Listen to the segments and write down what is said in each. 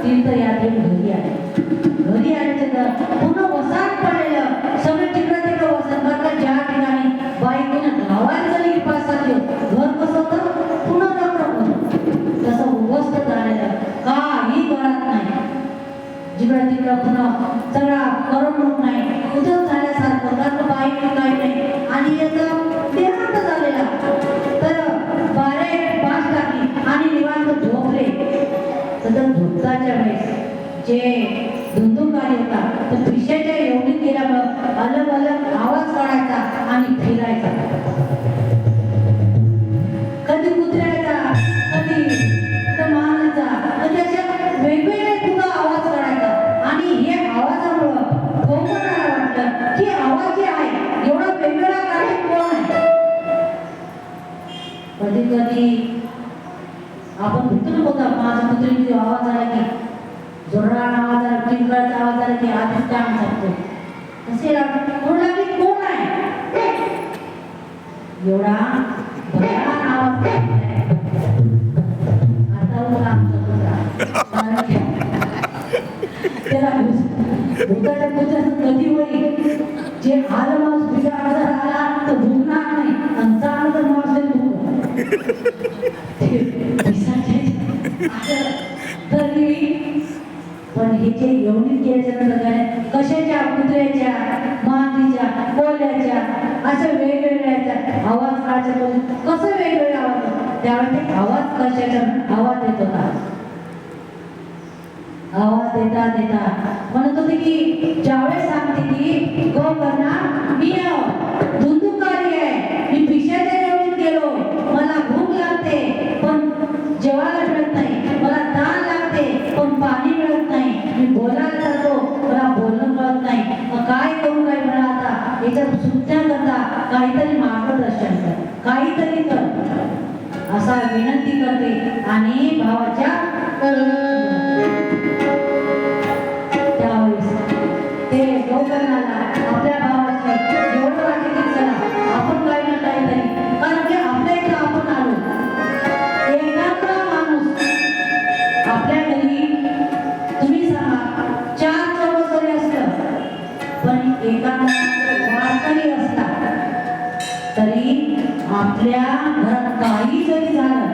तीर्थयात्रेतून घरी आल्याच्या पुन्हा वसाहत पडलेलं सगळं तिकडं तिकडं वसाहत मात्र ज्या ठिकाणी बाईकोने गावात जरी 5-7 दिवस घर कसं होतं पुन्हा रखरख तसं उभस्त झालेलं काही कळत नाही. जिकडं तिकडं पुन्हा सगळा करमणूक नाही उद्योग झाल्यासारखं कारण बाईने काही नाही आणि याचं देहांत झालेला तर बारे पाच टाकली आणि निवांत झोपले. तर झोपताच्या वेळेस जे धुंदुकारी होता तर पिशाच्या एवढी केल्यामुळं अलग अलग आवाज काढायचा आणि फिरायचा. कधी कुत्र्याचा कधी मानाचा कधी अशा वेगवेगळे सुद्धा आवाज काढायचा आणि हे आवाजामुळं कोकणाला वाटलं की आवाज जे आहे एवढा वेगवेगळा काढे कोण आहे. कधी कधी आपण भूतून होता माझ्या कुत्रीने आवाज आला की जोरान आवाज आला टिंगळाचा आवाज आला की आधीच काम सांगतो कसे कोण लागली कोण आहे एवढा भयान आवाज आता त्याला भूताच्या कुत्र्याचं कधी होईल जे आलं माणूस तुझ्या आजार आला तर भुकणार नाही आणि चांगलं तर माणूस पण हे जे एवढी केल्याच्या कशाच्या कुत्र्याच्या मांदीच्या कोल्याच्या अशा वेगवेगळ्या आवाज काढायच्या कसं वेगवेगळे आवाज त्यावेळी ते आवाज कशाचा आवाज येत होता. आवाज देता देता म्हणत होते की ज्यावेळेस सांगते की गो करणार मी धुंदुकारी आहे मी पिशाच्या जेवणीत गेलो मला भूक लागते पण जेवायला मिळत नाही मला ताण लागते पण पाणी मिळत नाही मी बोलायला जातो मला बोलणं मिळत नाही मग काय करू काय म्हणा आता याच्यात सुट्ट्या करता काहीतरी मार्गदर्शन कर काहीतरी कर असा विनंती करते आणि भावाच्या त्यावेळेस ते गोकर्णाला आपल्या भावाचे एवढं वाटते की चला आपण काही ना काहीतरी कारण की आपल्या इथं आपण आलो एखादा माणूस आपल्या घरी तुम्ही सांगा 4 चौघ असतं पण एखादा वारकरी असला तरी आपल्या घरात काही जरी झालं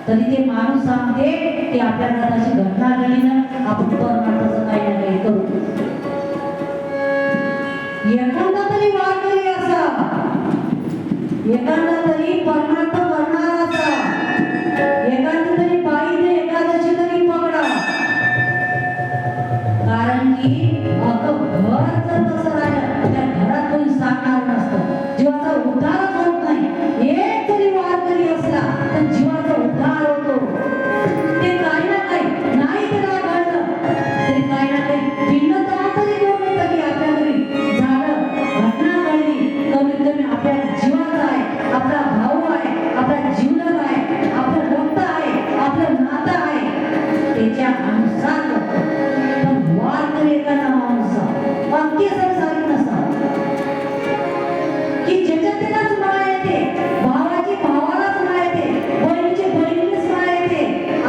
तरी ते माणूस सांगते की आपल्या घरात अशी घटना घडली ना आपण परमार्थाचं काही ना काही करू. एखादा तरी वारकरी असा एखादा तरी परमार्थ करणारा असा एखादा तरी बाईने एकादशी तरी पकडा कारण की घर जर तसं राहिलं त्या घरात कोणी सांगणार नसतं जीवाचा उद्धारच होत नाही. एक तरी वारकरी असला तर जीवाचा उद्धार होतो. ते काही ना काही नाही त्याला घडलं तरी काही ना काही भिन्नता तरी घेऊन येतं की आपल्या घरी झालं घटना घडली कमीत कमी आपल्या जीवाचा आहे आपला भाऊ आहे आपला जीवलग आहे आपलं रक्त आहे आपलं नातं आहे त्याच्या अनुसार पण वारकरी एखादा माणूस वाक्य सारखी नसा की ज्याच्या त्यालाच माया येते भावाची भावालाच माया येते बहिणीची बहिणीलाच माया येते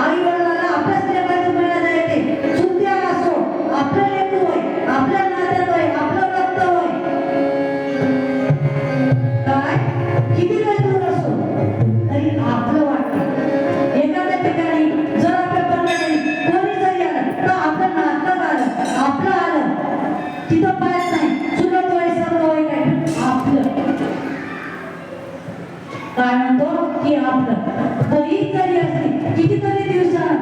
आई वडिलाला आपल्याच लेकराची माया येते सुद्धा असो आपलं लेकरू होय आपल्या नात्यात होय आपलं रक्त होय काय किती लेकरू असो तरी आपलं वाटतं एखाद्या ठिकाणी जर आपल्या परवानगी कोणी जरी आलं तर आपलं नातं आलं आपलं आलं तिथं पाहत नाही चुलत होय सगळं होय काय आपलं काय म्हणतो की आपलं बहीण जरी असली कितीतरी दिवसानं